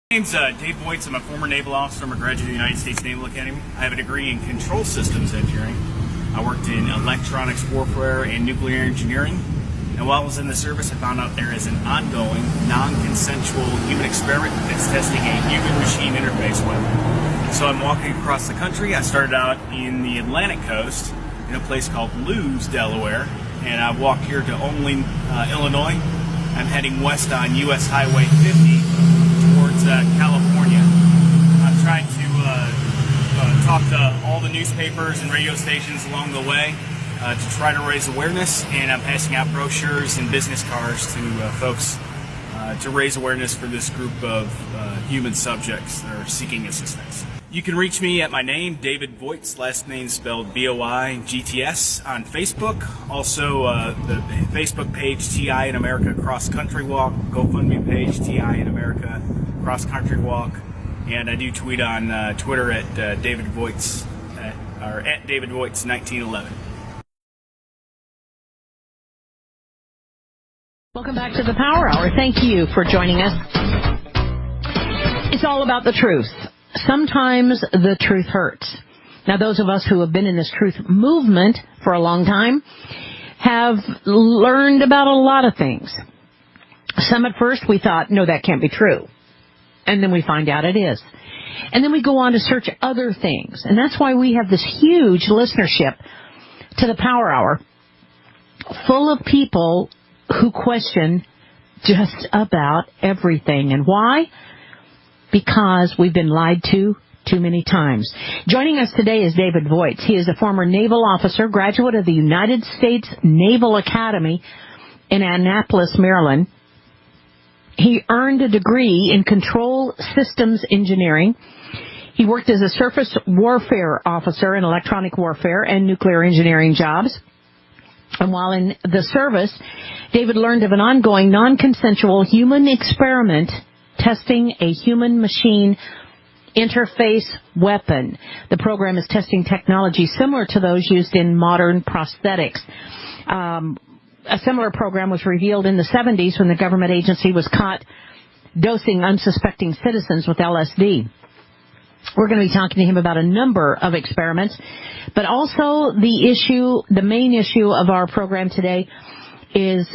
My name's Dave Voigts. I'm a former naval officer. I'm a graduate of the United States Naval Academy. I have a degree in control systems engineering. I worked in electronics warfare and nuclear engineering. And while I was in the service, I found out there is an ongoing, non-consensual human experiment that's testing a human-machine interface weapon. So I'm walking across the country. I started out in the Atlantic coast in a place called Lewes, Delaware. And I walked here to Olin, Illinois. I'm heading west on U.S. Highway 50 towards California. I've tried to talk to all the newspapers and radio stations along the way to try to raise awareness, and I'm passing out brochures and business cards to folks to raise awareness for this group of human subjects that are seeking assistance. You can reach me at my name, David Voigts, last name spelled Boigts, on Facebook. Also, the Facebook page, TI in America Cross Country Walk, GoFundMe page, TI in America Cross Country Walk, and I do tweet on Twitter at David Voigts, or at David Voigts 1911. Welcome back to the Power Hour. Thank you for joining us. It's all about the truth. Sometimes the truth hurts. Now, those of us who have been in this truth movement for a long time have learned about a lot of things. Some at first we thought, no, that can't be true. And then we find out it is. And then we go on to search other things. And that's why we have this huge listenership to the Power Hour, full of people who question just about everything. And why? Because we've been lied to too many times. Joining us today is David Voigts. He is a former naval officer, graduate of the United States Naval Academy in Annapolis, Maryland. He earned a degree in control systems engineering. He worked as a surface warfare officer in electronic warfare and nuclear engineering jobs. And while in the service, David learned of an ongoing non-consensual human experiment testing a human-machine interface weapon. The program is testing technology similar to those used in modern prosthetics. A similar program was revealed in the 70s when the government agency was caught dosing unsuspecting citizens with LSD. We're going to be talking to him about a number of experiments, but also the main issue of our program today is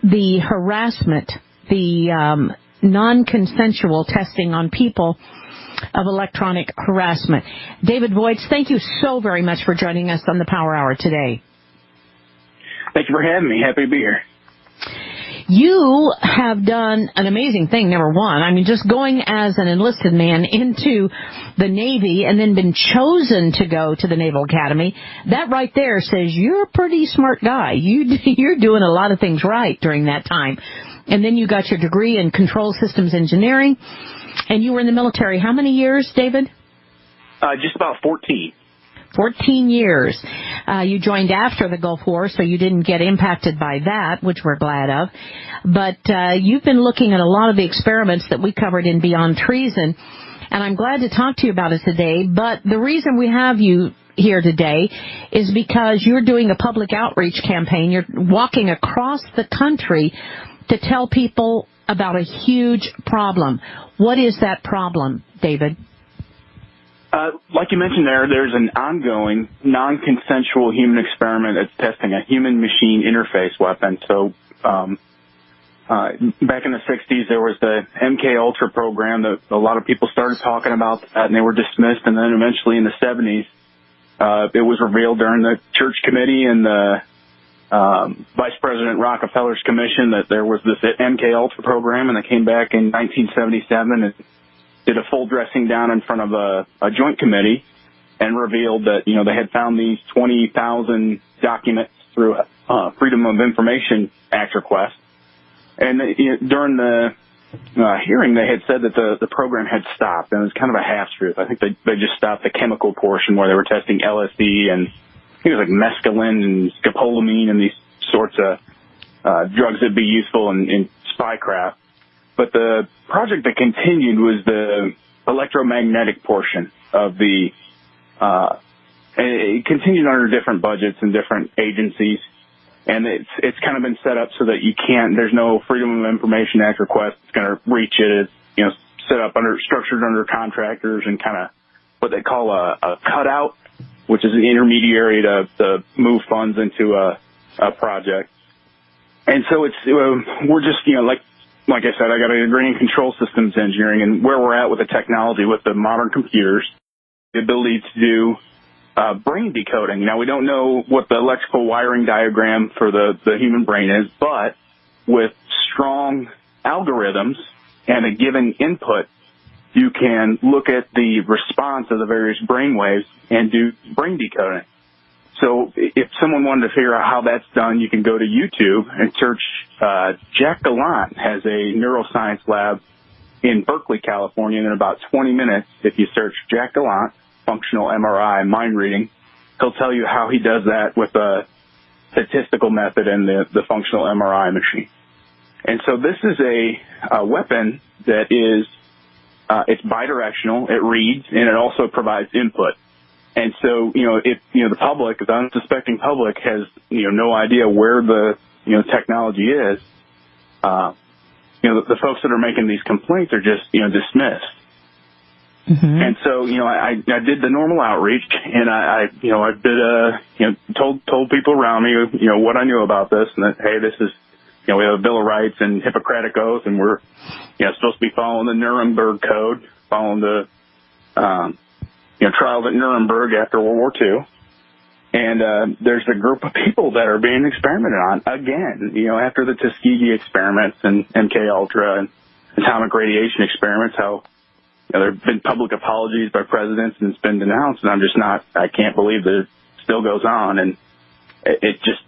the harassment, the non-consensual testing on people of electronic harassment. David Voigts, thank you so very much for joining us on the Power Hour today. Thank you for having me. Happy to be here. You have done an amazing thing, number one. I mean, just going as an enlisted man into the Navy and then been chosen to go to the Naval Academy. That right there says you're a pretty smart guy. You're doing a lot of things right during that time. And then you got your degree in control systems engineering, and you were in the military. How many years, David? Just about 14. 14 years. You joined after the Gulf War, so you didn't get impacted by that, which we're glad of. But you've been looking at a lot of the experiments that we covered in Beyond Treason, and I'm glad to talk to you about it today. But the reason we have you here today is because you're doing a public outreach campaign. You're walking across the country to tell people about a huge problem. What is that problem, David? Like you mentioned there's an ongoing non-consensual human experiment that's testing a human-machine interface weapon. So back in the 60s, there was the MK Ultra program that a lot of people started talking about that, and they were dismissed. And then eventually in the 70s, it was revealed during the Church Committee and the Vice President Rockefeller's commission that there was this MK Ultra program, and they came back in 1977 and did a full dressing down in front of a joint committee and revealed that, they had found these 20,000 documents through a Freedom of Information Act request. And during the hearing, they had said that the program had stopped, and it was kind of a half-truth. I think they just stopped the chemical portion where they were testing LSD and I think it was like mescaline and scopolamine and these sorts of drugs that'd be useful in spycraft. But the project that continued was the electromagnetic portion of the, it continued under different budgets and different agencies. And it's kind of been set up so that there's no Freedom of Information Act request that's going to reach it. It's, structured under contractors and kind of what they call a cutout, which is an intermediary to move funds into a project. And so we're just, like I said, I got a degree in control systems engineering, and where we're at with the technology, with the modern computers, the ability to do brain decoding. Now, we don't know what the electrical wiring diagram for the human brain is, but with strong algorithms and a given input, you can look at the response of the various brain waves and do brain decoding. So if someone wanted to figure out how that's done, you can go to YouTube and search. Jack Gallant has a neuroscience lab in Berkeley, California, and in about 20 minutes, if you search Jack Gallant, functional MRI, mind reading, he'll tell you how he does that with a statistical method and the functional MRI machine. And so this is a weapon that is it's bidirectional, it reads, and it also provides input. And so, if, the public, the unsuspecting public has, no idea where the, technology is, the folks that are making these complaints are just, dismissed. Mm-hmm. And so, I did the normal outreach, and I told people around me, what I knew about this, and that, hey, this is, we have a Bill of Rights and Hippocratic Oath, and we're, supposed to be following the Nuremberg Code, following the, trials at Nuremberg after World War II. And there's a group of people that are being experimented on again, after the Tuskegee experiments and MK Ultra and atomic radiation experiments, how there have been public apologies by presidents and it's been denounced, and I can't believe that it still goes on, and it just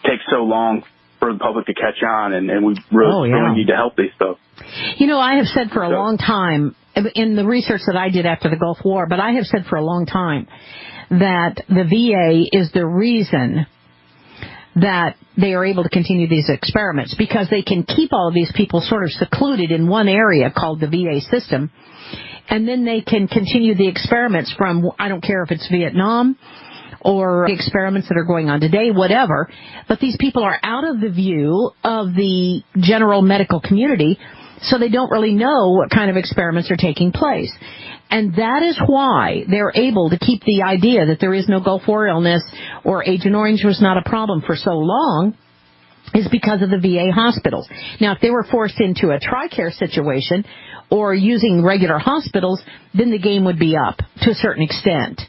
takes so long for the public to catch on, and we really need to help these folks. I have said for a long time, in the research that I did after the Gulf War, but I have said for a long time that the VA is the reason that they are able to continue these experiments, because they can keep all of these people sort of secluded in one area called the VA system, and then they can continue the experiments from, I don't care if it's Vietnam or the experiments that are going on today, whatever, but these people are out of the view of the general medical community, so they don't really know what kind of experiments are taking place. And that is why they're able to keep the idea that there is no Gulf War illness or Agent Orange was not a problem for so long, is because of the VA hospitals. Now, if they were forced into a TRICARE situation or using regular hospitals, then the game would be up to a certain extent.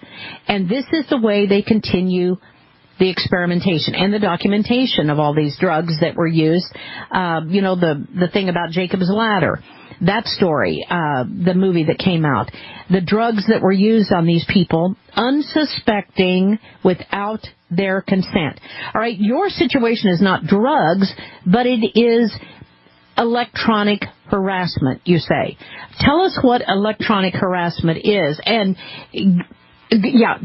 And this is the way they continue the experimentation and the documentation of all these drugs that were used. The thing about Jacob's Ladder, that story, the movie that came out, the drugs that were used on these people, unsuspecting, without their consent. All right, your situation is not drugs, but it is electronic harassment, you say. Tell us what electronic harassment is, and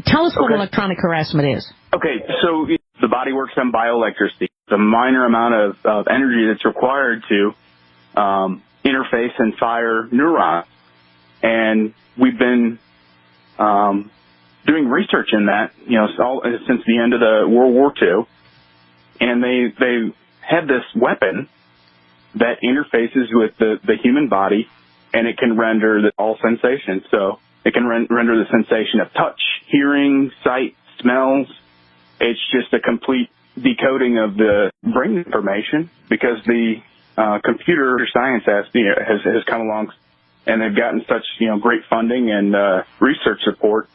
tell us what electronic harassment is. Okay, so the body works on bioelectricity. It's a minor amount of energy that's required to interface and fire neurons. And we've been doing research in that, since the end of the World War II. And they had this weapon that interfaces with the human body, and it can render all sensations. So it can render the sensation of touch, hearing, sight, smells. It's just a complete decoding of the brain information, because the computer science has come along, and they've gotten such great funding and research support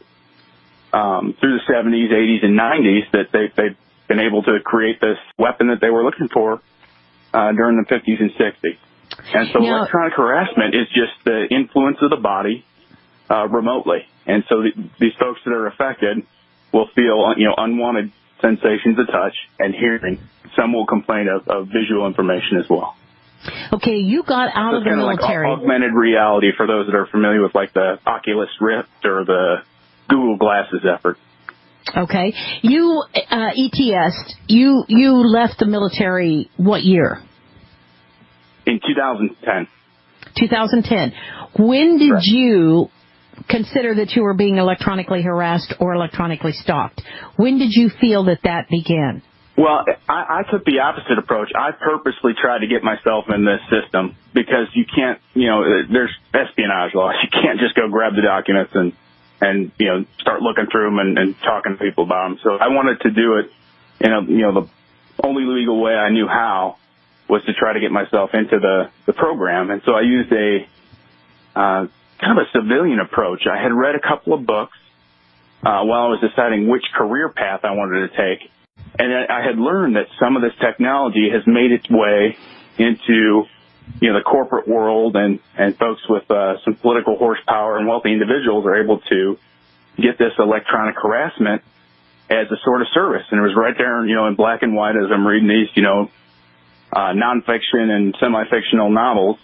through the 70s, 80s, and 90s that they've been able to create this weapon that they were looking for during the 50s and 60s. And so electronic harassment is just the influence of the body remotely. And so these folks that are affected will feel, unwanted sensations of touch and hearing. Some will complain of visual information as well. Okay, you got out of the military. Like augmented reality for those that are familiar with like the Oculus Rift or the Google Glasses effort. Okay, you ETS'd. You left the military what year? In 2010. 2010. When did you consider that you were being electronically harassed or electronically stalked? When did you feel that began? Well, I took the opposite approach. I purposely tried to get myself in this system because you can't, there's espionage laws. You can't just go grab the documents and start looking through them and talking to people about them. So I wanted to do it in the only legal way I knew how was to try to get myself into the program. And so I used a kind of a civilian approach. I had read a couple of books while I was deciding which career path I wanted to take. And I had learned that some of this technology has made its way into, the corporate world, and folks with some political horsepower and wealthy individuals are able to get this electronic harassment as a sort of service. And it was right there, in black and white as I'm reading these, nonfiction and semi-fictional novels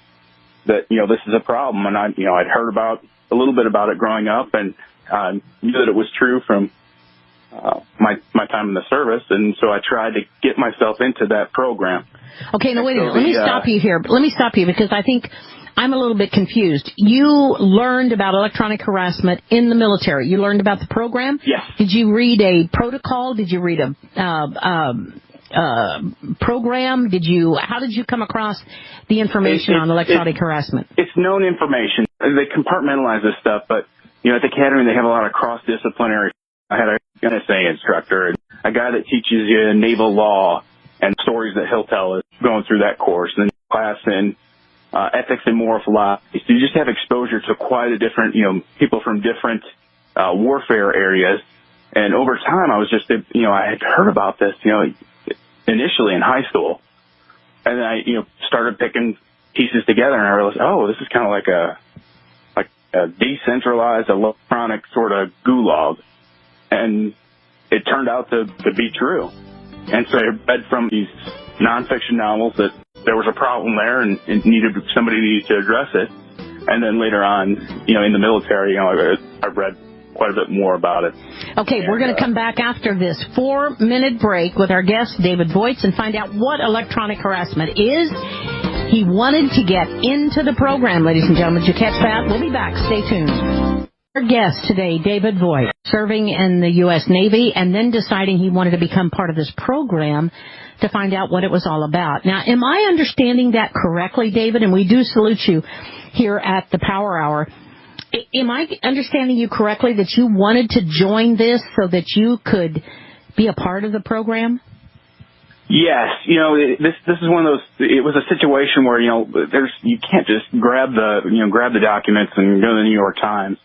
that, this is a problem. And I'd heard a little bit about it growing up, and knew that it was true from my time in the service, and so I tried to get myself into that program. Okay, now wait a minute. Let me stop you here. Let me stop you because I think I'm a little bit confused. You learned about electronic harassment in the military. You learned about the program? Yes. Did you read a protocol? Did you read a program? How did you come across the information on electronic harassment? It's known information. They compartmentalize this stuff, but at the academy they have a lot of cross-disciplinary. I had an NSA instructor, and a guy that teaches you naval law and stories that he'll tell us going through that course, and then class in ethics and moral philosophy. So you just have exposure to quite a different, people from different warfare areas. And over time, I was just, I had heard about this, initially in high school, and then I, started picking pieces together, and I realized, oh, this is kind of like a decentralized electronic sort of gulag. And it turned out to be true. And so I read from these nonfiction novels that there was a problem there and somebody needed to address it. And then later on, in the military, I read quite a bit more about it. Okay, we're going to come back after this 4-minute break with our guest, David Voigts, and find out what electronic harassment is. He wanted to get into the program, ladies and gentlemen. Did you catch that? We'll be back. Stay tuned. Our guest today, David Voigts, serving in the U.S. Navy and then deciding he wanted to become part of this program to find out what it was all about. Now, am I understanding that correctly, David? And we do salute you here at the Power Hour. Am I understanding you correctly that you wanted to join this so that you could be a part of the program? Yes, this is one of those. It was a situation where you can't just grab the documents and go to the New York Times.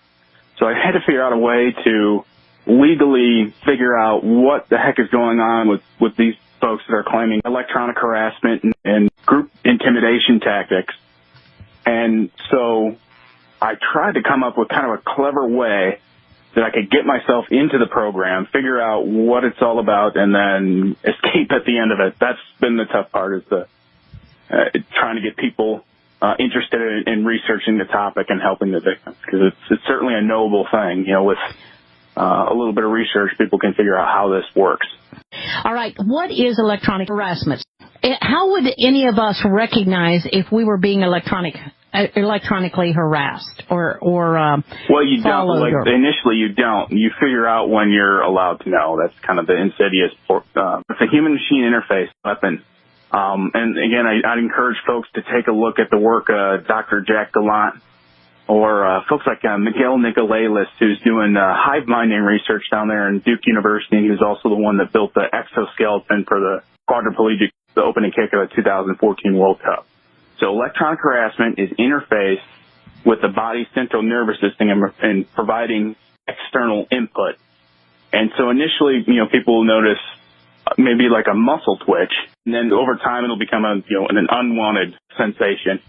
So I had to figure out a way to legally figure out what the heck is going on with these folks that are claiming electronic harassment and group intimidation tactics. And so I tried to come up with kind of a clever way that I could get myself into the program, figure out what it's all about, and then escape at the end of it. That's been the tough part, is trying to get people interested in researching the topic and helping the victims, because it's certainly a noble thing. With a little bit of research, people can figure out how this works. All right. What is electronic harassment? How would any of us recognize if we were being electronically harassed or well, you don't. Initially, you don't. You figure out when you're allowed to know. That's kind of the insidious. It's a human-machine interface weapon. And again, I'd encourage folks to take a look at the work of Dr. Jack Gallant or folks like Miguel Nicolelis, who's doing hive minding research down there in Duke University, and who's also the one that built the exoskeleton for the quadriplegic, the opening kick of the 2014 World Cup. So electronic harassment is interfaced with the body's central nervous system and providing external input. And so initially, people will notice maybe like a muscle twitch, and then over time it'll become an unwanted sensation.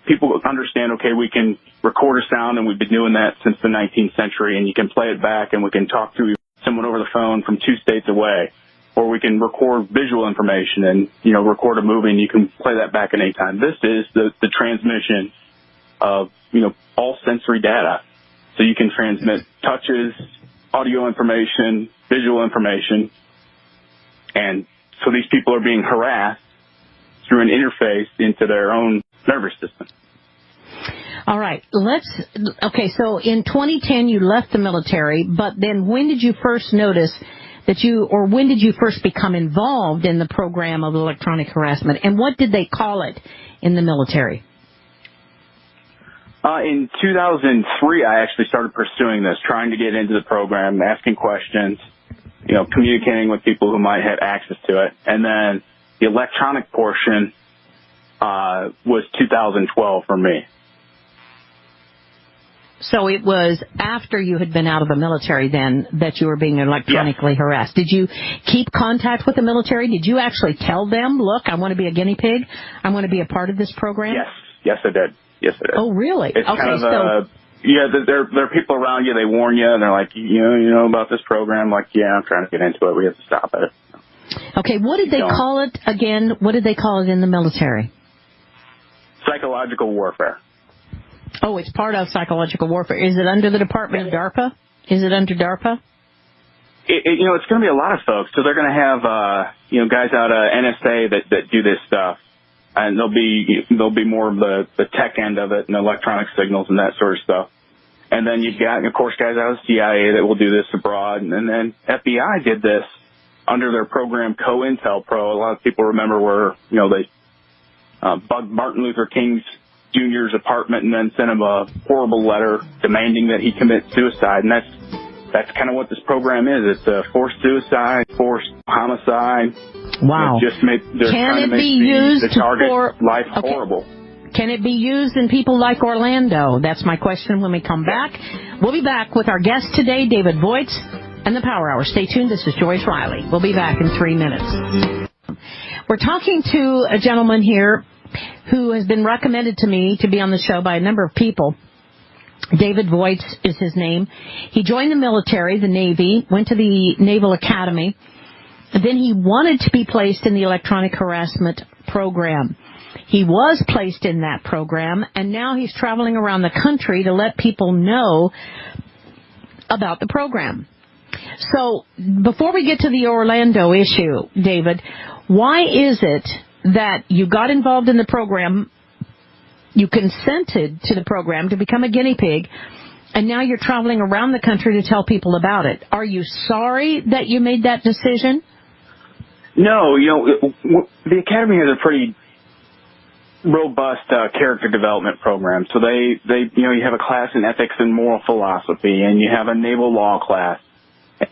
People understand, okay, we can record a sound, and we've been doing that since the 19th century, and you can play it back, and we can talk to someone over the phone from 2 states away, or we can record visual information and, record a movie, and you can play that back at any time. This is the transmission of, all sensory data. So you can transmit touches, audio information, visual information. And so these people are being harassed through an interface into their own nervous system. All right. So in 2010 you left the military, but then when did you first notice or when did you first become involved in the program of electronic harassment, and what did they call it in the military? In 2003, I actually started pursuing this, trying to get into the program, asking questions, communicating with people who might have access to it. And then the electronic portion was 2012 for me. So it was after you had been out of the military then that you were being electronically harassed. Did you keep contact with the military? Did you actually tell them, look, I want to be a guinea pig? I want to be a part of this program? Yes, I did. Yes, I did. Oh, really? It's kind of there are people around you, they warn you, and they're like, you know about this program? Like, yeah, I'm trying to get into it. We have to stop it. Okay, what did they call it again? What did they call it in the military? Psychological warfare. Oh, it's part of psychological warfare. Is it under the Department of DARPA? Is it under DARPA? It's going to be a lot of folks. So they're going to have, guys out of NSA that do this stuff. And there'll be more of the tech end of it and electronic signals and that sort of stuff. And then you've got, of course, guys out of CIA that will do this abroad. And then FBI did this under their program COINTELPRO. A lot of people remember where, they bugged Martin Luther King Jr.'s apartment and then sent him a horrible letter demanding that he commit suicide. And that's kind of what this program is. It's a forced suicide, forced homicide. Wow. They're trying to make the target's life horrible. Can it be used in people like Orlando? That's my question when we come back. We'll be back with our guest today, David Voigts, and the Power Hour. Stay tuned. This is Joyce Riley. We'll be back in 3 minutes. We're talking to a gentleman here who has been recommended to me to be on the show by a number of people. David Voigts is his name. He joined the military, the Navy, went to the Naval Academy. Then he wanted to be placed in the electronic harassment program. He was placed in that program, and now he's traveling around the country to let people know about the program. So before we get to the Orlando issue, David, why is it that you got involved in the program, you consented to the program to become a guinea pig, and now you're traveling around the country to tell people about it? Are you sorry that you made that decision? No, the Academy has a pretty robust character development program. So you have a class in ethics and moral philosophy, and you have a naval law class.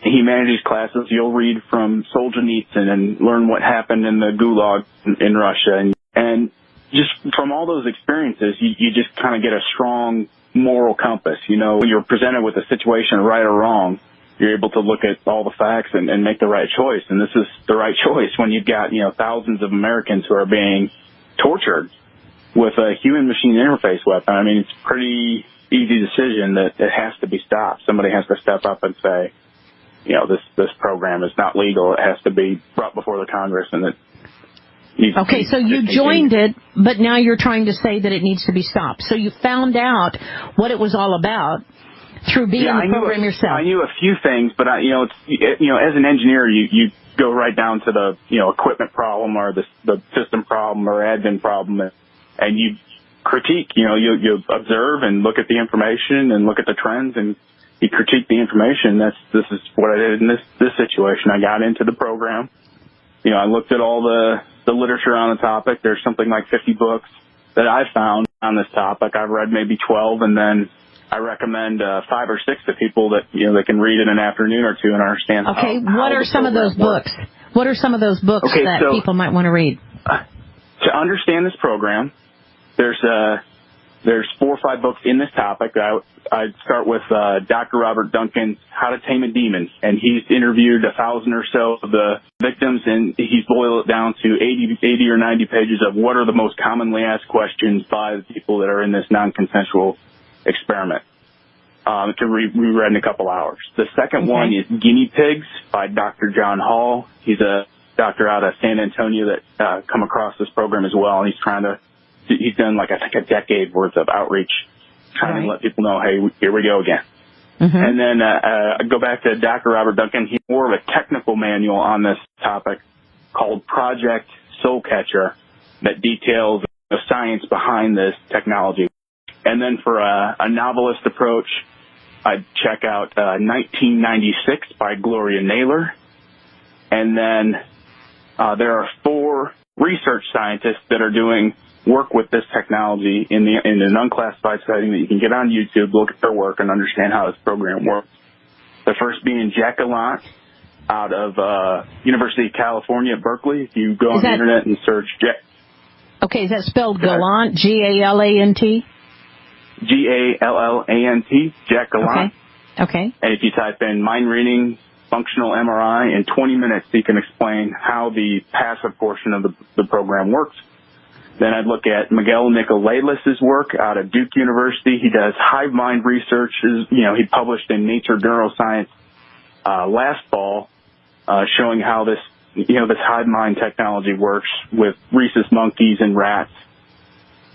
Humanities classes, you'll read from Solzhenitsyn and learn what happened in the Gulag in Russia. And just from all those experiences, you just kind of get a strong moral compass. When you're presented with a situation, right or wrong, you're able to look at all the facts and make the right choice. And this is the right choice when you've got, thousands of Americans who are being tortured with a human-machine interface weapon. I mean, it's a pretty easy decision that it has to be stopped. Somebody has to step up and say, this program is not legal. It has to be brought before the Congress, and it needs to be. So you joined it, but now you're trying to say that it needs to be stopped. So you found out what it was all about through being in the program yourself. I knew a few things, but as an engineer, you go right down to the equipment problem or the system problem or admin problem, and you critique. You observe and look at the information and look at the trends, and you critique the information. This is what I did in this situation. I got into the program. I looked at all the literature on the topic. There's something like 50 books that I found on this topic. I've read maybe 12, and then I recommend 5 or 6 to people that they can read in an afternoon or two and understand. Okay, what are some of those books? What are some of those books that people might want to read? To understand this program, there's 4 or 5 books in this topic. I'd start with Dr. Robert Duncan's How to Tame a Demon, and he's interviewed 1,000 or so of the victims, and he's boiled it down to 80 or 90 pages of what are the most commonly asked questions by the people that are in this non-consensual experiment. To read in a couple hours. The second one is Guinea Pigs by Dr. John Hall. He's a doctor out of San Antonio that come across this program as well, and he's done I think a decade worth of outreach trying to let people know, hey, here we go again. Mm-hmm. And then I go back to Dr. Robert Duncan. He's more of a technical manual on this topic called Project Soulcatcher that details the science behind this technology. And then for a novelist approach, I'd check out 1996 by Gloria Naylor. And then there are 4 research scientists that are doing work with this technology in an unclassified setting that you can get on YouTube, look at their work, and understand how this program works. The first being Jack Gallant out of University of California at Berkeley. If you go on the internet and search Jack. Okay, is that spelled Gallant? Gallant? Gallant, Jack Gallant. Okay. And if you type in mind reading, functional MRI, in 20 minutes he can explain how the passive portion of the program works. Then I'd look at Miguel Nicolelis' work out of Duke University. He does hive mind research. He published in Nature Neuroscience last fall, showing how this hive mind technology works with rhesus monkeys and rats.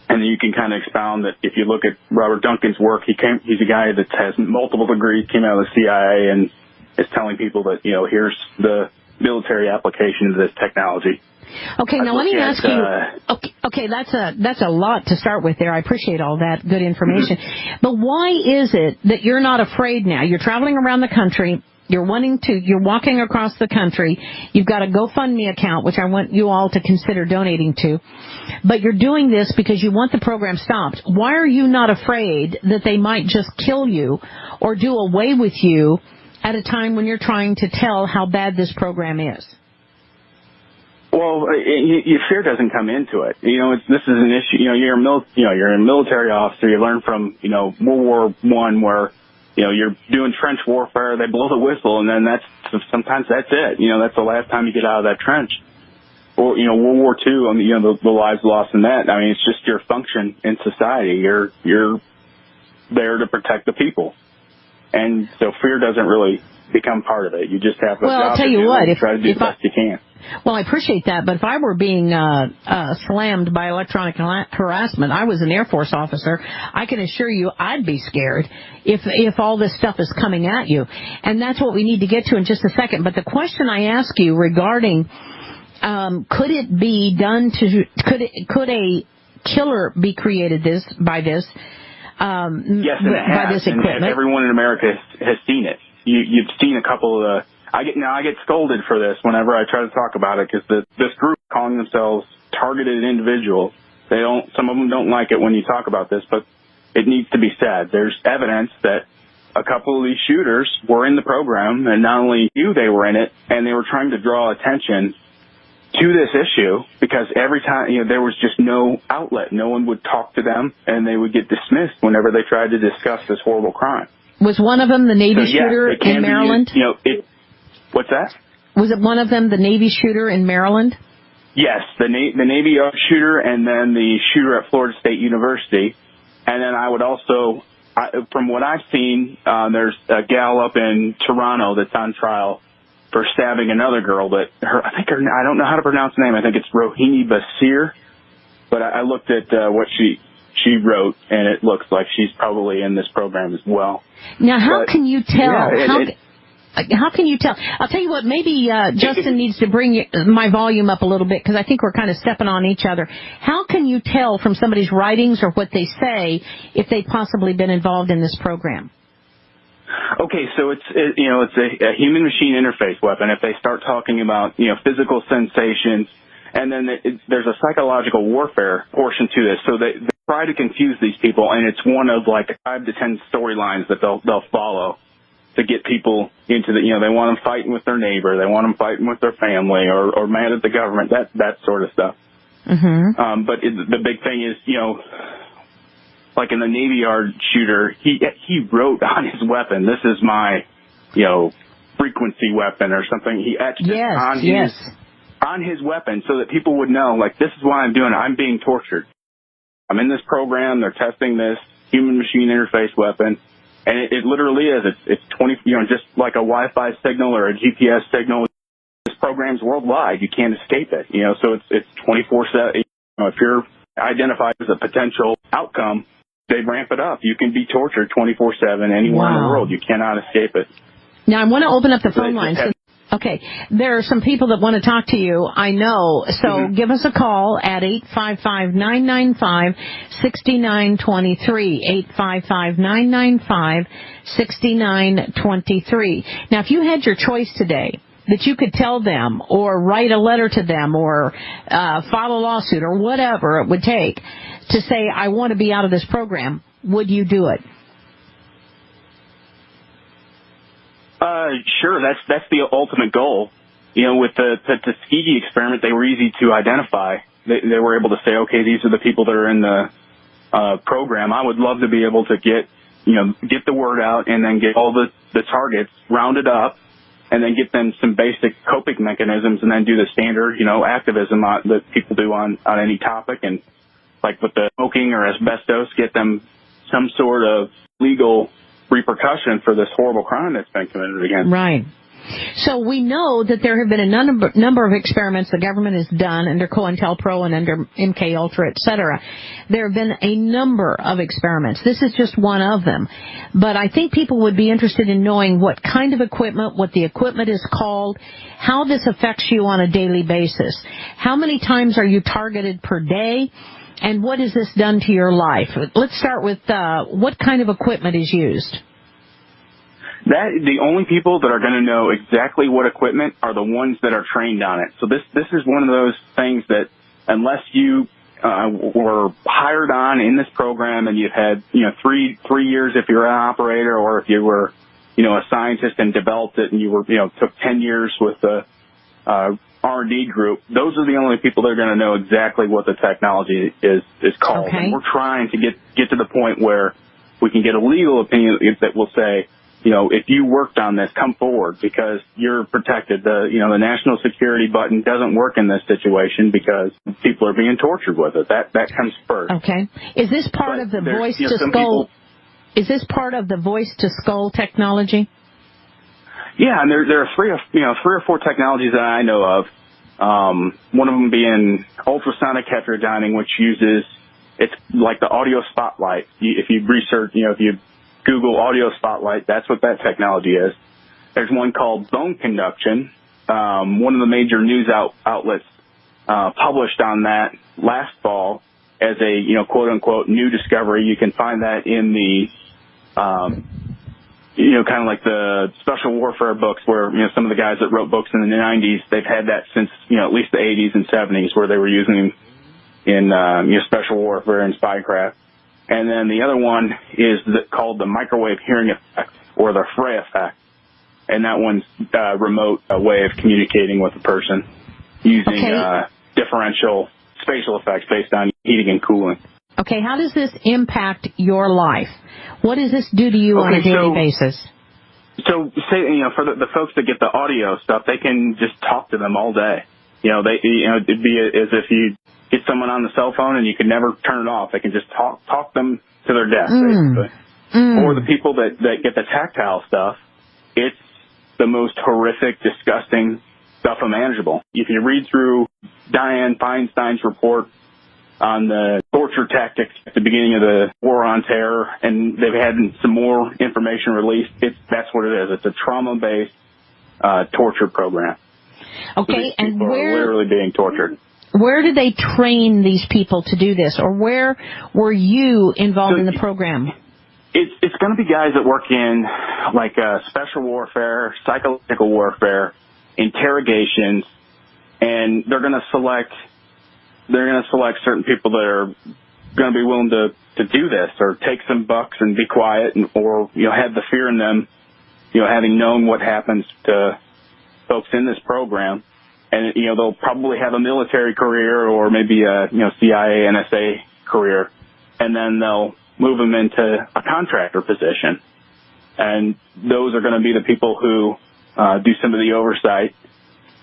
And then you can kind of expound that if you look at Robert Duncan's work, he's a guy that has multiple degrees, came out of the CIA, and is telling people that, here's the military application of this technology. Okay, now let me ask you. Okay, that's a lot to start with there. I appreciate all that good information. Mm-hmm. But why is it that you're not afraid now? You're traveling around the country. You're walking across the country. You've got a GoFundMe account, which I want you all to consider donating to. But you're doing this because you want the program stopped. Why are you not afraid that they might just kill you or do away with you at a time when you're trying to tell how bad this program is? Well, your fear doesn't come into it. This is an issue. You're a military officer. You learn from, World War I where, you're doing trench warfare. They blow the whistle, and then sometimes that's it. That's the last time you get out of that trench. Or, World War II, the lives lost in that. I mean, it's just your function in society. You're there to protect the people. And so fear doesn't really become part of it. You just have a job I'll tell you what, try to do the best you can. Well, I appreciate that, but if I were being slammed by electronic harassment, I was an Air Force officer, I can assure you I'd be scared if all this stuff is coming at you. And that's what we need to get to in just a second. But the question I ask you regarding could it be done could a killer be created by this? Yes, and it has. By this equipment? And everyone in America has seen it. You've seen a couple of I get scolded for this whenever I try to talk about it because this group calling themselves targeted individuals, some of them don't like it when you talk about this, but it needs to be said. There's evidence that a couple of these shooters were in the program, and not only knew they were in it, and they were trying to draw attention to this issue because every time, there was just no outlet. No one would talk to them, and they would get dismissed whenever they tried to discuss this horrible crime. Was one of them the Navy shooter in Maryland? What's that? Was it one of them the Navy shooter in Maryland? Yes, the Navy shooter, and then the shooter at Florida State University. And then I would also, from what I've seen, there's a gal up in Toronto that's on trial for stabbing another girl I don't know how to pronounce the name. I think it's Rohini Basir. But I looked at what she wrote, and it looks like she's probably in this program as well. Now, how can you tell? How can you tell? I'll tell you what, maybe Justin needs to bring my volume up a little bit because I think we're kind of stepping on each other. How can you tell from somebody's writings or what they say if they've possibly been involved in this program? Okay, so it's a human-machine interface weapon. If they start talking about, physical sensations, and then there's a psychological warfare portion to this. So they try to confuse these people, and it's one of like 5 to 10 storylines that they'll follow to get people into they want them fighting with their neighbor, they want them fighting with their family, or mad at the government, that sort of stuff. Mm-hmm. But the big thing is, like in the Navy Yard shooter, he wrote on his weapon, "This is my, frequency weapon," or something. He etched it on his weapon so that people would know, like, this is why I'm doing it. I'm being tortured. I'm in this program. They're testing this human-machine interface weapon. And it literally is. It's 20, just like a Wi-Fi signal or a GPS signal. This program's worldwide. You can't escape it. So it's 24/7. If you're identified as a potential outcome, they ramp it up. You can be tortured 24/7 anywhere in the world. You cannot escape it. Now I want to open up the phone lines. Okay, there are some people that want to talk to you, I know, so give us a call at 855-995-6923, 855-995-6923. Now, if you had your choice today that you could tell them or write a letter to them or file a lawsuit or whatever it would take to say, I want to be out of this program, would you do it? Sure. That's the ultimate goal. With the Tuskegee experiment, they were easy to identify. They were able to say, okay, these are the people that are in the program. I would love to be able to get the word out and then get all the targets rounded up and then get them some basic coping mechanisms and then do the standard, activism that people do on any topic. And like with the smoking or asbestos, get them some sort of legal repercussion for this horrible crime that's been committed against. Right. So we know that there have been a number of experiments the government has done under COINTELPRO and under MKUltra, et cetera. There have been a number of experiments. This is just one of them. But I think people would be interested in knowing what kind of equipment, what the equipment is called, how this affects you on a daily basis. How many times are you targeted per day? And what has this done to your life? Let's start with what kind of equipment is used? The only people that are going to know exactly what equipment are the ones that are trained on it. So this is one of those things that unless you were hired on in this program and you've had 3 years if you're an operator, or if you were a scientist and developed it and you were took 10 years with the R&D group, those are the only people that are going to know exactly what the technology is called. Okay. And we're trying to get to the point where we can get a legal opinion that will say, if you worked on this, come forward because you're protected. The national security button doesn't work in this situation because people are being tortured with it. That comes first. Okay. Is this part of the voice to skull? Is this part of the voice to skull technology? Yeah, and there are three or four technologies that I know of. One of them being ultrasonic heterodyning, which it's like the audio spotlight. If you research, if you Google audio spotlight, that's what that technology is. There's one called bone conduction. One of the major news outlets published on that last fall as a quote unquote new discovery. You can find that in the kind of like the special warfare books where some of the guys that wrote books in the 90s, they've had that since at least the 80s and 70s where they were using in special warfare and spycraft. And then the other one is called the microwave hearing effect, or the fray effect. And that one's a remote way of communicating with a person using differential spatial effects based on heating and cooling. Okay, how does this impact your life? What does this do to you on a daily basis? So, say for the folks that get the audio stuff, they can just talk to them all day. It'd be as if you get someone on the cell phone and you can never turn it off. They can just talk them to their death, basically. Or the people that get the tactile stuff, it's the most horrific, disgusting stuff imaginable. If you read through Dianne Feinstein's report on the torture tactics at the beginning of the War on Terror, and they've had some more information released, that's what it is. It's a trauma-based torture program. Okay, so and where are literally being tortured. Where do they train these people to do this, or where were you involved in the program? It's going to be guys that work in like special warfare, psychological warfare, interrogations, and they're going to select certain people that are going to be willing to do this or take some bucks and be quiet or have the fear in them, having known what happens to folks in this program. And, they'll probably have a military career or maybe a, CIA, NSA career. And then they'll move them into a contractor position. And those are going to be the people who do some of the oversight.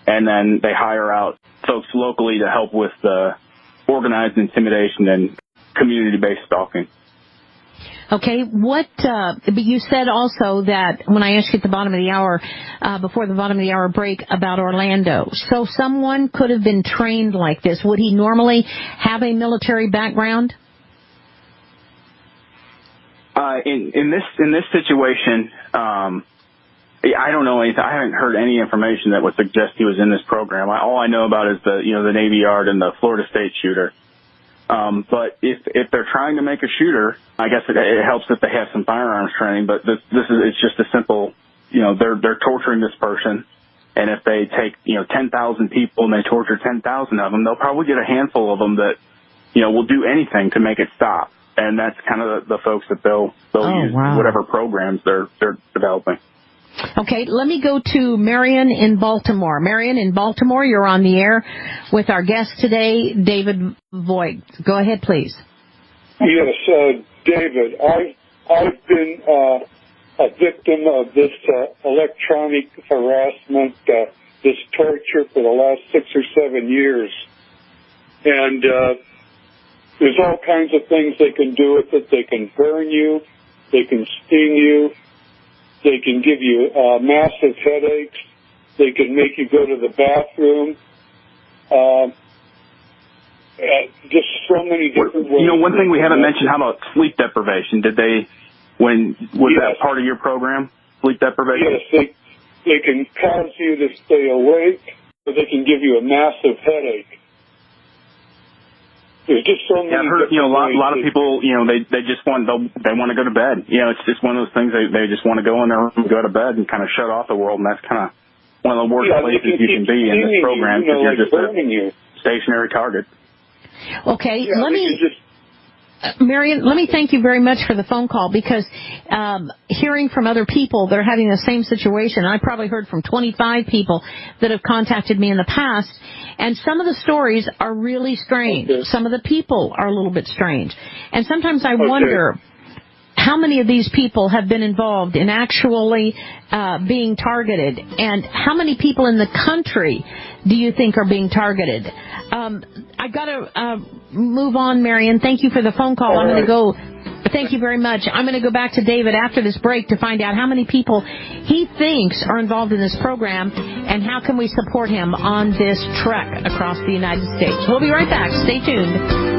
And then they hire out folks locally to help with organized intimidation and community-based stalking. Okay, but you said also that when I asked you at the bottom of the hour, before the bottom of the hour break about Orlando, so someone could have been trained like this. Would he normally have a military background? In this situation, I don't know anything. I haven't heard any information that would suggest he was in this program. All I know about is the Navy Yard and the Florida State shooter. But if they're trying to make a shooter, I guess it helps that they have some firearms training. But it's just a simple, they're torturing this person, And if they take, 10,000 people and they torture 10,000 of them, they'll probably get a handful of them that, will do anything to make it stop. And that's kind of the folks that they'll use whatever programs they're developing. Okay, let me go to Marion in Baltimore. Marion in Baltimore, you're on the air with our guest today, David Voigts. Go ahead, please. Yes, David, I've been a victim of this electronic harassment, this torture for the last 6 or 7 years. And there's all kinds of things they can do with it. They can burn you. They can sting you. They can give you massive headaches. They can make you go to the bathroom. Just so many different ways. One thing we haven't mentioned, how about sleep deprivation? Was that part of your program, sleep deprivation? Yes, they can cause you to stay awake, or they can give you a massive headache. There's just so many. I've heard, a lot of people, they just want to go to bed. It's just one of those things. They just want to go in their room, go to bed, and kind of shut off the world. And that's kind of one of the worst places you can be in this program, because you're just a stationary target. Okay, Marion, let me thank you very much for the phone call, because hearing from other people that are having the same situation, I probably heard from 25 people that have contacted me in the past, and some of the stories are really strange. Okay. Some of the people are a little bit strange. And sometimes I wonder how many of these people have been involved in actually being targeted, and how many people in the country do you think are being targeted? I got to move on, Marion. Thank you for the phone call. I'm going to go. Thank you very much. I'm going to go back to David after this break to find out how many people he thinks are involved in this program, and how can we support him on this trek across the United States. We'll be right back. Stay tuned.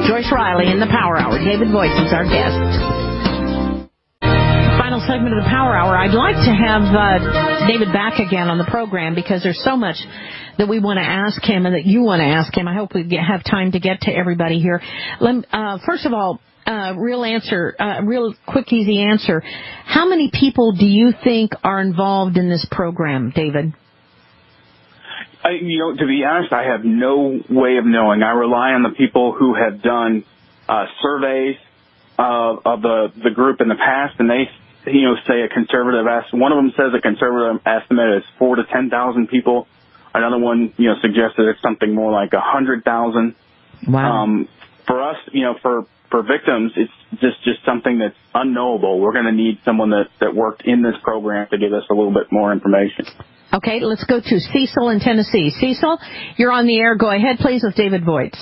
Joyce Riley in the Power Hour. David Voigts is our guest. Final segment of the Power Hour. I'd like to have David back again on the program, because there's so much that we want to ask him and that you want to ask him. I hope we have time to get to everybody here. First of all, real quick, easy answer. How many people do you think are involved in this program, David? To be honest, I have no way of knowing. I rely on the people who have done surveys of the group in the past, and they say a conservative estimate. One of them says a conservative estimate is 4,000 to 10,000 people. Another one, suggested it's something more like 100,000. Wow. For us, for victims, it's just something that's unknowable. We're going to need someone that worked in this program to give us a little bit more information. Okay, let's go to Cecil in Tennessee. Cecil, you're on the air. Go ahead, please, with David Voigts.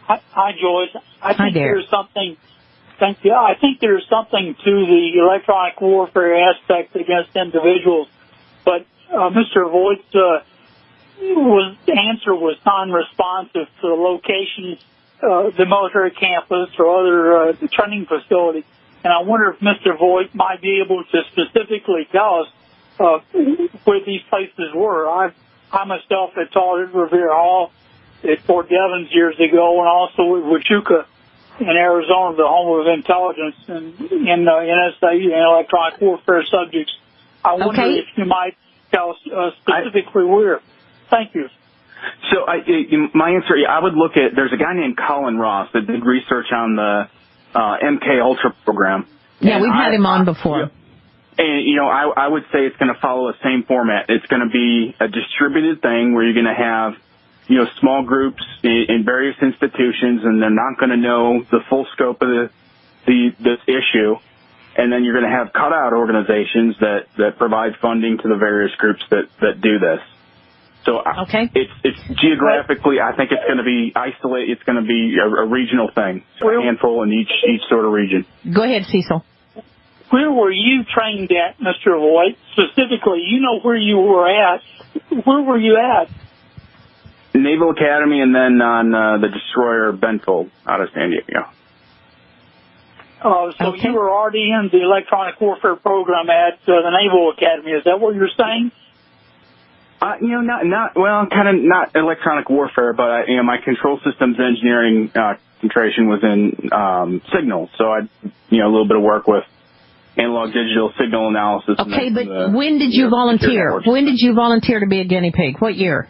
Hi, Joyce. I think there. There's something. Thank you. I think there's something to the electronic warfare aspect against individuals, but Mr. Voigts' answer was non-responsive to the locations, the military campus or other training facility. And I wonder if Mr. Voigt might be able to specifically tell us where these places were. I myself had taught at Revere Hall at Fort Devens years ago, and also at Huachuca in Arizona, the home of intelligence and in NSA and electronic warfare subjects. I wonder if you might tell us specifically where. Thank you. So my answer, I would look at, there's a guy named Colin Ross that did research on the MK Ultra program. Yeah, we've had him on before. And, I would say it's going to follow the same format. It's going to be a distributed thing where you're going to have, small groups in various institutions, and they're not going to know the full scope of this issue. And then you're going to have cutout organizations that provide funding to the various groups that do this. So it's geographically, I think it's going to be isolated. It's going to be a regional thing, a handful in each sort of region. Go ahead, Cecil. Where were you trained at, Mr. Voigt? Specifically, where you were at. Where were you at? Naval Academy, and then on the destroyer Benfold out of San Diego. So you were already in the electronic warfare program at the Naval Academy. Is that what you're saying? Not electronic warfare, but my control systems engineering concentration was in signals. So I, a little bit of work with analog digital signal analysis. Okay, but when did you volunteer? When did you volunteer to be a guinea pig? What year?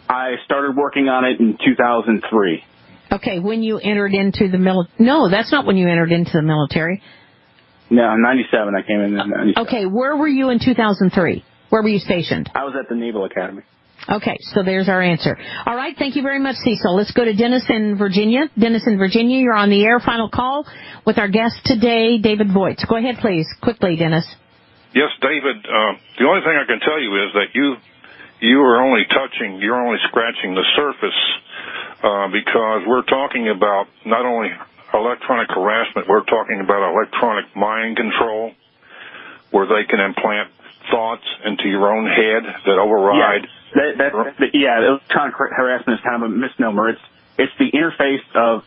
I started working on it in 2003. Okay, when you entered into the military. No, that's not when you entered into the military. No, 97. I came in 97. Okay, where were you in 2003? Where were you stationed? I was at the Naval Academy. Okay, so there's our answer. All right, thank you very much, Cecil. Let's go to Dennis in Virginia. Dennis in Virginia, you're on the air. Final call with our guest today, David Voigts. Go ahead, please. Quickly, Dennis. Yes, David. The only thing I can tell you is that you're only scratching the surface, because we're talking about not only electronic harassment, we're talking about electronic mind control, where they can implant thoughts into your own head that override. Yes, electronic harassment is kind of a misnomer. It's the interface of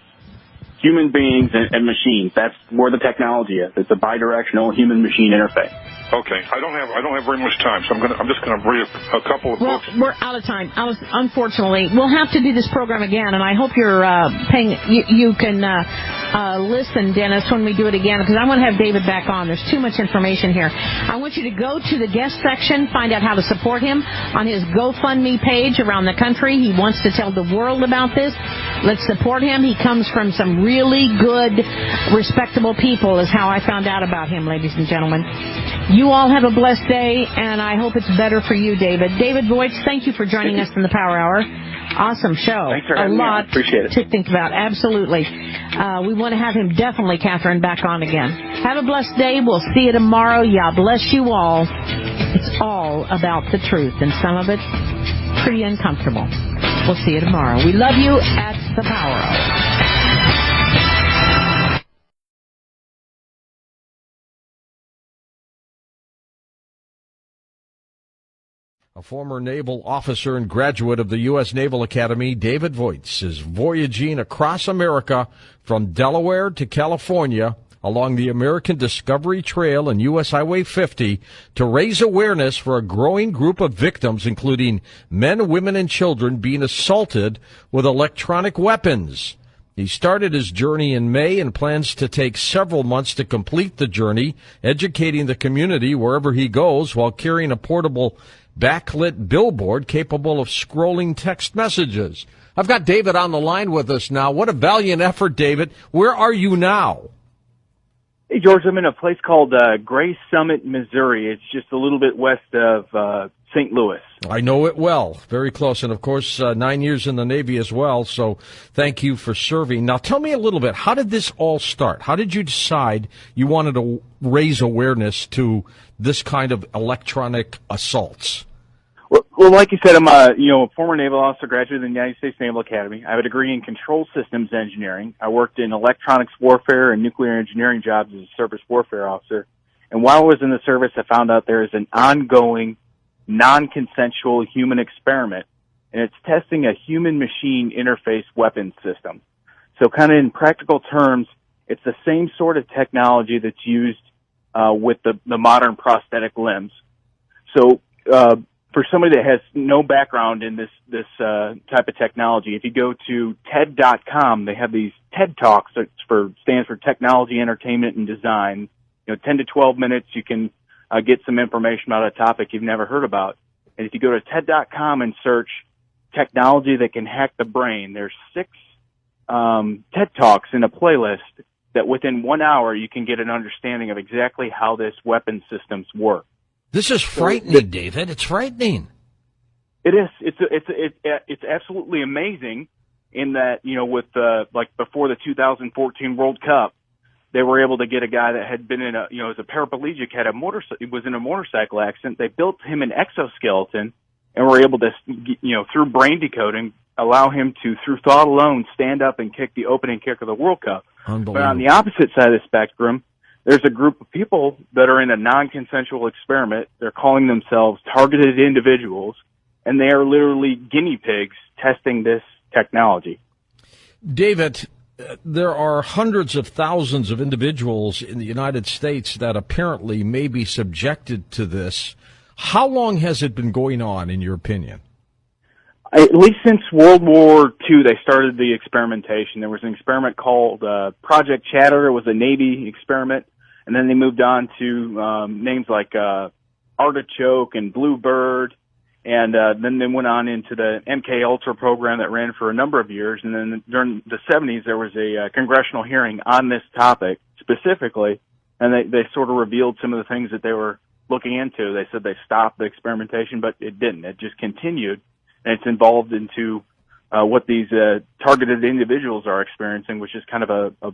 human beings and machines. That's where the technology is. It's a bidirectional human-machine interface. Okay, I don't have very much time, so I'm just going to read a couple of books. We're out of time. Unfortunately, we'll have to do this program again, and I hope you're paying. You can listen, Dennis, when we do it again, because I want to have David back on. There's too much information here. I want you to go to the guest section, find out how to support him on his GoFundMe page around the country. He wants to tell the world about this. Let's support him. He comes from some really good, respectable people, is how I found out about him, ladies and gentlemen. You all have a blessed day, and I hope it's better for you, David. David Voigts, thank you for joining us in the Power Hour. Awesome show. Thanks for having me on. Appreciate it. To think about. Absolutely. We want to have him definitely, Catherine, back on again. Have a blessed day. We'll see you tomorrow. Yeah, bless you all. It's all about the truth, and some of it's pretty uncomfortable. We'll see you tomorrow. We love you at the Power Hour. A former naval officer and graduate of the U.S. Naval Academy, David Voigts, is voyaging across America from Delaware to California along the American Discovery Trail and U.S. Highway 50 to raise awareness for a growing group of victims, including men, women, and children being assaulted with electronic weapons. He started his journey in May and plans to take several months to complete the journey, educating the community wherever he goes while carrying a portable backlit billboard capable of scrolling text messages. I've got David on the line with us now. What a valiant effort, David. Where are you now? Hey, George, I'm in a place called Gray Summit, Missouri. It's just a little bit west of St. Louis. I know it well. Very close. And, of course, 9 years in the Navy as well, so thank you for serving. Now, tell me a little bit. How did this all start? How did you decide you wanted to raise awareness to this kind of electronic assaults? Well, like you said, I'm a former naval officer, graduate of the United States Naval Academy. I have a degree in control systems engineering. I worked in electronics warfare and nuclear engineering jobs as a surface warfare officer. And while I was in the service, I found out there is an ongoing, non-consensual human experiment, and it's testing a human-machine interface weapons system. So kind of in practical terms, it's the same sort of technology that's used with the modern prosthetic limbs. So for somebody that has no background in this type of technology, if you go to TED.com, they have these TED Talks, that stands for Technology, Entertainment, and Design. 10 to 12 minutes, you can get some information about a topic you've never heard about. And if you go to TED.com and search technology that can hack the brain, there's 6 TED Talks in a playlist that within 1 hour you can get an understanding of exactly how this weapon systems work. This is frightening, David. It's frightening. It is. It's absolutely amazing in that, with before the 2014 World Cup, they were able to get a guy that had been in as a paraplegic, was in a motorcycle accident. They built him an exoskeleton and were able to, through brain decoding, allow him to, through thought alone, stand up and kick the opening kick of the World Cup. But on the opposite side of the spectrum, there's a group of people that are in a non-consensual experiment. They're calling themselves targeted individuals, and they are literally guinea pigs testing this technology. David, there are hundreds of thousands of individuals in the United States that apparently may be subjected to this. How long has it been going on, in your opinion? At least since World War II, they started the experimentation. There was an experiment called Project Chatter. It was a Navy experiment. And then they moved on to names like Artichoke and Bluebird, and then they went on into the MK Ultra program that ran for a number of years. And then during the 70s, there was a congressional hearing on this topic specifically, and they sort of revealed some of the things that they were looking into. They said they stopped the experimentation, but it didn't. It just continued, and it's involved into what these targeted individuals are experiencing, which is kind of a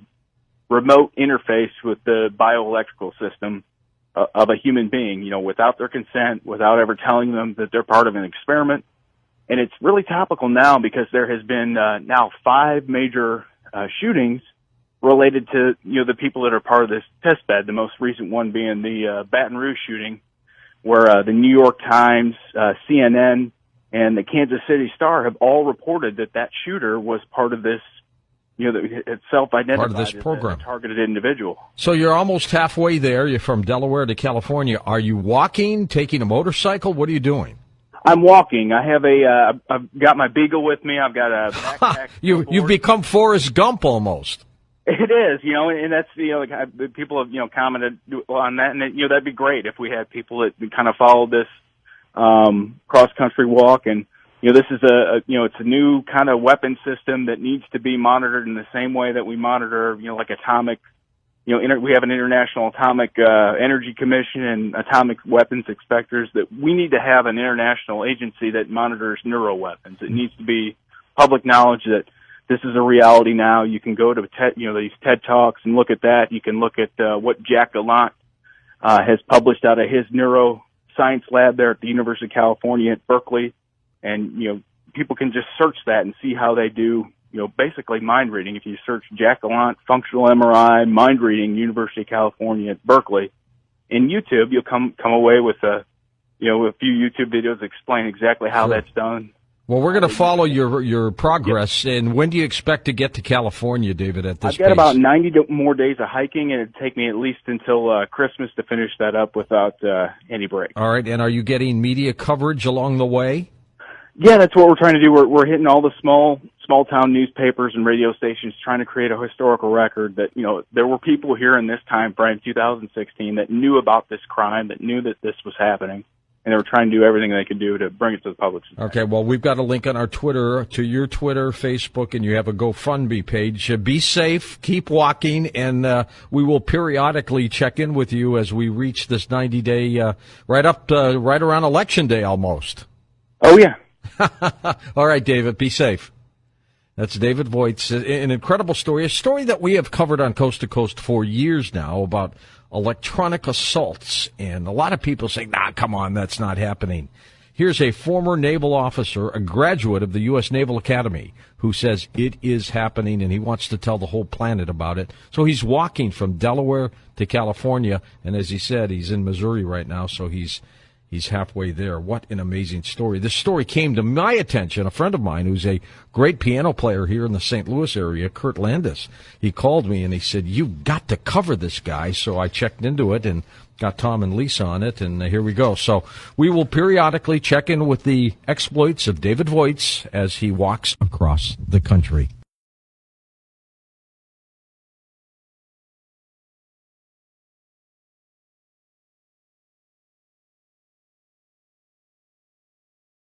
remote interface with the bioelectrical system of a human being, you know, without their consent, without ever telling them that they're part of an experiment. And it's really topical now because there has been now 5 major shootings related to, you know, the people that are part of this test bed, the most recent one being the Baton Rouge shooting, where the New York Times, CNN, and the Kansas City Star have all reported that shooter was part of this, you know, that it's self-identified part of this as program. a targeted individual. So you're almost halfway there. You're from Delaware to California. Are you walking, taking a motorcycle? What are you doing? I'm walking. I have I've got my Beagle with me. I've got a backpack. You've become Forrest Gump almost. It is, you know, and that's, you know, like people have, you know, commented on that, and you know, that'd be great if we had people that kind of followed this cross-country walk. And you know, this is you know, it's a new kind of weapon system that needs to be monitored in the same way that we monitor, you know, like atomic, you know, we have an International Atomic Energy Commission and atomic weapons inspectors. That we need to have an international agency that monitors neuroweapons. It needs to be public knowledge that this is a reality now. You can go to these TED Talks and look at that. You can look at what Jack Gallant has published out of his neuroscience lab there at the University of California at Berkeley. And, you know, people can just search that and see how they do, you know, basically mind reading. If you search Jack Gallant, functional MRI, mind reading, University of California at Berkeley, in YouTube, you'll come away with a few YouTube videos that explain exactly how that's done. Well, we're going to follow your progress. Yep. And when do you expect to get to California, David, at this I've got pace? about 90 more days of hiking, and it'd take me at least until Christmas to finish that up without any break. All right. And are you getting media coverage along the way? Yeah, that's what we're trying to do. We're hitting all the small town newspapers and radio stations, trying to create a historical record that, you know, there were people here in this time frame, 2016, that knew about this crime, that knew that this was happening, and they were trying to do everything they could do to bring it to the public. Okay, well, we've got a link on our Twitter, to your Twitter, Facebook, and you have a GoFundMe page. Be safe, keep walking, and we will periodically check in with you as we reach this 90-day, right around Election Day almost. Oh, yeah. All right, David, be safe. That's David Voigts, an incredible story, a story that we have covered on Coast to Coast for years now about electronic assaults. And a lot of people say, nah, come on, that's not happening. Here's a former naval officer, a graduate of the U.S. Naval Academy, who says it is happening, and he wants to tell the whole planet about it. So he's walking from Delaware to California, and as he said, he's in Missouri right now, so he's halfway there. What an amazing story. This story came to my attention. A friend of mine who's a great piano player here in the St. Louis area, Kurt Landis, he called me and he said, you've got to cover this guy. So I checked into it and got Tom and Lisa on it, and here we go. So we will periodically check in with the exploits of David Voigts as he walks across the country.